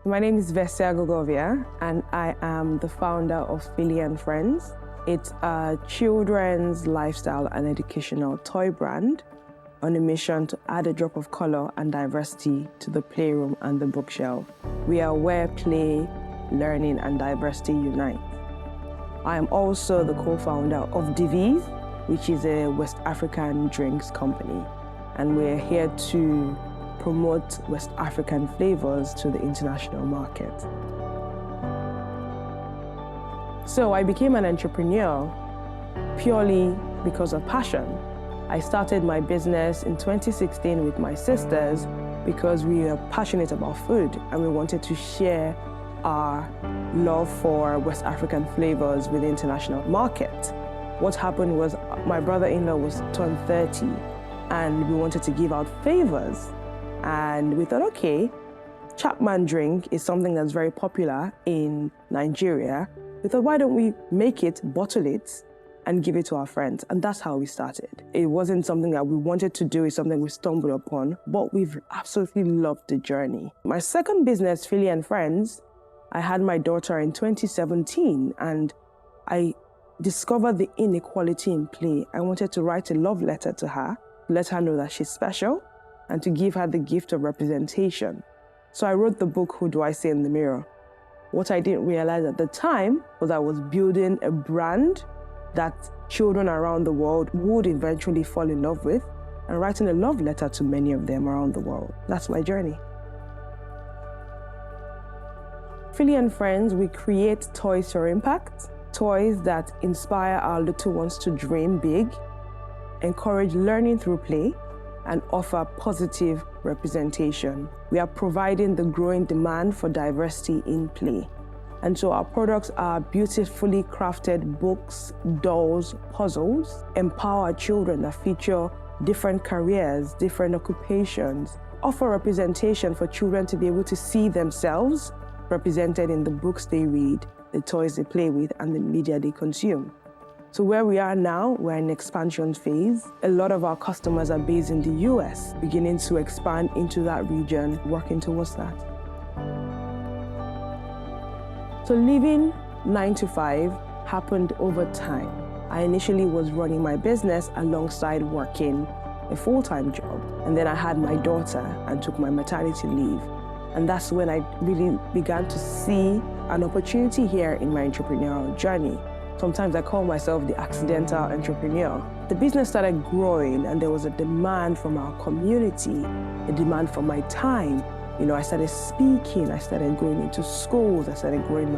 My name is Vese Aghoghovbia, and I am the founder of Philly & Friends. It's a children's lifestyle and educational toy brand on a mission to add a drop of color and diversity to the playroom and the bookshelf. We are where play, learning, and diversity unite. I am also the co-founder of Vese, which is a West African drinks company, and we're here to promote West African flavors to the international market. So I became an entrepreneur purely because of passion. I started my business in 2016 with my sisters because we are passionate about food and we wanted to share our love for West African flavors with the international market. What happened was my brother-in-law was turned 30 and we wanted to give out favors. And we thought, okay, Chapman drink is something that's very popular in Nigeria. We thought, why don't we make it, bottle it, and give it to our friends? And that's how we started. It wasn't something that we wanted to do, it's something we stumbled upon, but we've absolutely loved the journey. My second business, Philly & Friends, I had my daughter in 2017, and I discovered the inequality in play. I wanted to write a love letter to her, let her know that she's special, and to give her the gift of representation. So I wrote the book, Who Do I See in the Mirror? What I didn't realize at the time was I was building a brand that children around the world would eventually fall in love with, and writing a love letter to many of them around the world. That's my journey. Philly & Friends, we create toys for impact, toys that inspire our little ones to dream big, encourage learning through play, and offer positive representation. We are providing the growing demand for diversity in play. And so our products are beautifully crafted books, dolls, puzzles, empower children that feature different careers, different occupations, offer representation for children to be able to see themselves represented in the books they read, the toys they play with, and the media they consume. So where we are now, we're in expansion phase. A lot of our customers are based in the US, beginning to expand into that region, working towards that. So leaving 9 to 5 happened over time. I initially was running my business alongside working a full-time job. And then I had my daughter and took my maternity leave. And that's when I really began to see an opportunity here in my entrepreneurial journey. Sometimes I call myself the accidental entrepreneur. The business started growing and there was a demand from our community, a demand for my time. You know, I started speaking, I started going into schools, I started growing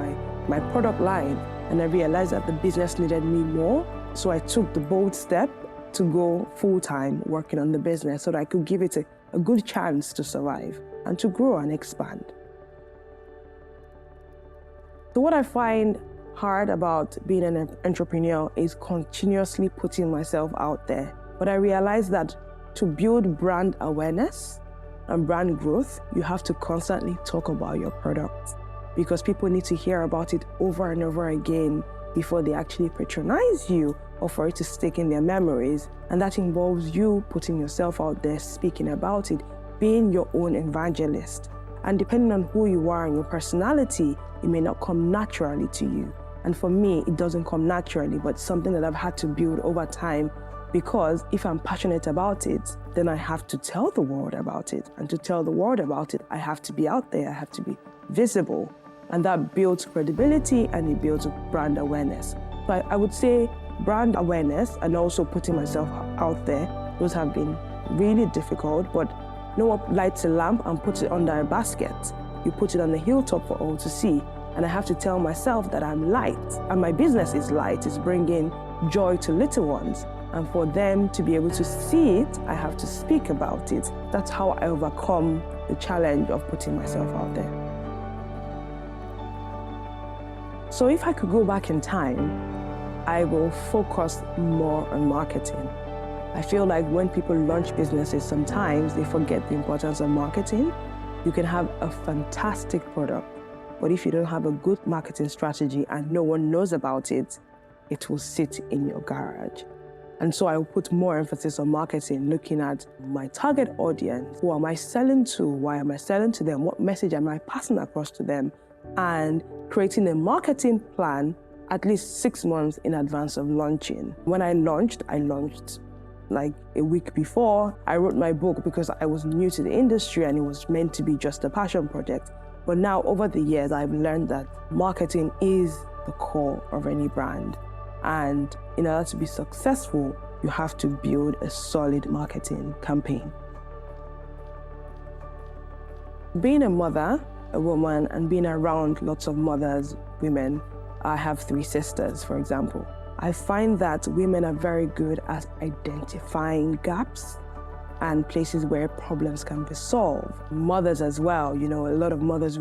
my product line, and I realized that the business needed me more. So I took the bold step to go full-time working on the business so that I could give it a good chance to survive and to grow and expand. So what I find hard about being an entrepreneur is continuously putting myself out there. But I realized that to build brand awareness and brand growth, you have to constantly talk about your product because people need to hear about it over and over again before they actually patronize you or for it to stick in their memories. And that involves you putting yourself out there, speaking about it, being your own evangelist. And depending on who you are and your personality, it may not come naturally to you. And for me, it doesn't come naturally, but something that I've had to build over time, because if I'm passionate about it, then I have to tell the world about it. And to tell the world about it, I have to be out there, I have to be visible. And that builds credibility and it builds brand awareness. So I would say brand awareness and also putting myself out there, those have been really difficult, but no one lights a lamp and puts it under a basket. You put it on the hilltop for all to see. And I have to tell myself that I'm light, and my business is light, it's bringing joy to little ones. And for them to be able to see it, I have to speak about it. That's how I overcome the challenge of putting myself out there. So if I could go back in time, I will focus more on marketing. I feel like when people launch businesses, sometimes they forget the importance of marketing. You can have a fantastic product, but if you don't have a good marketing strategy and no one knows about it, it will sit in your garage. And so I will put more emphasis on marketing, looking at my target audience. Who am I selling to? Why am I selling to them? What message am I passing across to them? And creating a marketing plan at least 6 months in advance of launching. When I launched like a week before. I wrote my book because I was new to the industry and it was meant to be just a passion project. But now over the years, I've learned that marketing is the core of any brand. And in order to be successful, you have to build a solid marketing campaign. Being a mother, a woman, and being around lots of mothers, women, I have 3 sisters, for example. I find that women are very good at identifying gaps and places where problems can be solved. Mothers as well, a lot of mothers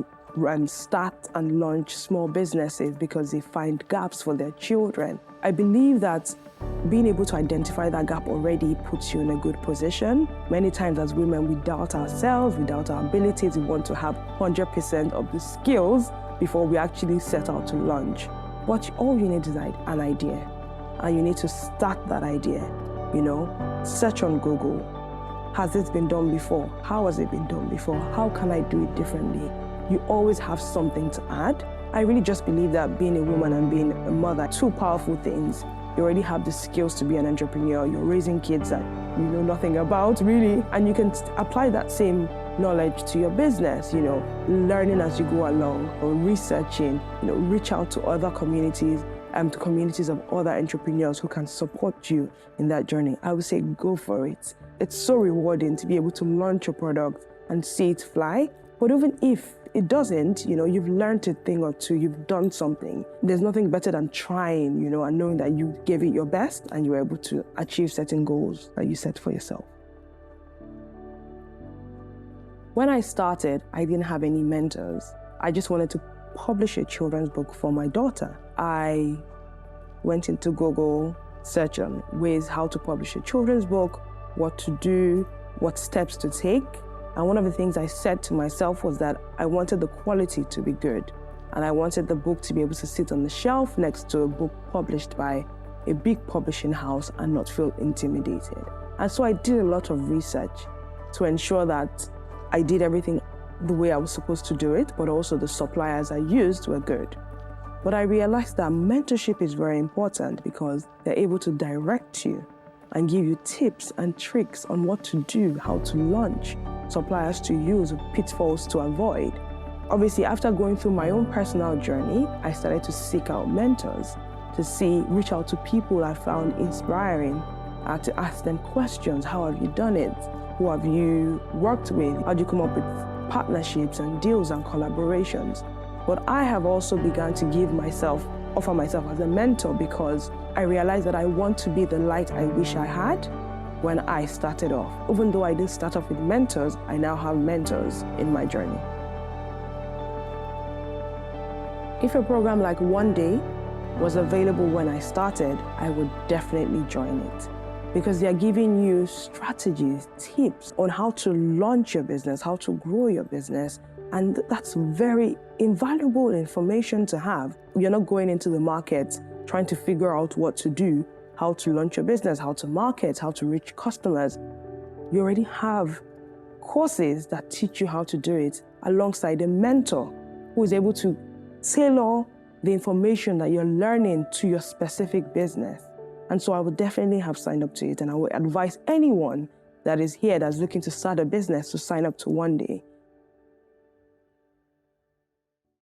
start and launch small businesses because they find gaps for their children. I believe that being able to identify that gap already puts you in a good position. Many times as women, we doubt ourselves, we doubt our abilities, we want to have 100% of the skills before we actually set out to launch. But all you need is an idea, and you need to start that idea, Search on Google. Has this been done before? How has it been done before? How can I do it differently? You always have something to add. I really just believe that being a woman and being a mother, 2 powerful things. You already have the skills to be an entrepreneur. You're raising kids that you know nothing about, really. And you can apply that same knowledge to your business, learning as you go along or researching, reach out to other communities and to communities of other entrepreneurs who can support you in that journey. I would say go for it. It's so rewarding to be able to launch a product and see it fly. But even if it doesn't, you've learned a thing or two, you've done something. There's nothing better than trying, and knowing that you gave it your best and you were able to achieve certain goals that you set for yourself. When I started, I didn't have any mentors. I just wanted to publish a children's book for my daughter. I went into Google, searched on ways how to publish a children's book, what to do, what steps to take. And one of the things I said to myself was that I wanted the quality to be good. And I wanted the book to be able to sit on the shelf next to a book published by a big publishing house and not feel intimidated. And so I did a lot of research to ensure that I did everything the way I was supposed to do it, but also the suppliers I used were good. But I realized that mentorship is very important because they're able to direct you and give you tips and tricks on what to do, how to launch, suppliers to use, pitfalls to avoid. Obviously, after going through my own personal journey, I started to seek out mentors, reach out to people I found inspiring, to ask them questions. How have you done it? Who have you worked with? How do you come up with partnerships and deals and collaborations? But I have also begun to offer myself as a mentor because I realized that I want to be the light I wish I had when I started off. Even though I didn't start off with mentors, I now have mentors in my journey. If a program like Oneday was available when I started, I would definitely join it because they're giving you strategies, tips on how to launch your business, how to grow your business. And that's very invaluable information to have. You're not going into the market trying to figure out what to do, how to launch your business, how to market, how to reach customers. You already have courses that teach you how to do it alongside a mentor who is able to tailor the information that you're learning to your specific business. And so I would definitely have signed up to it, and I would advise anyone that is here that's looking to start a business to sign up to Oneday.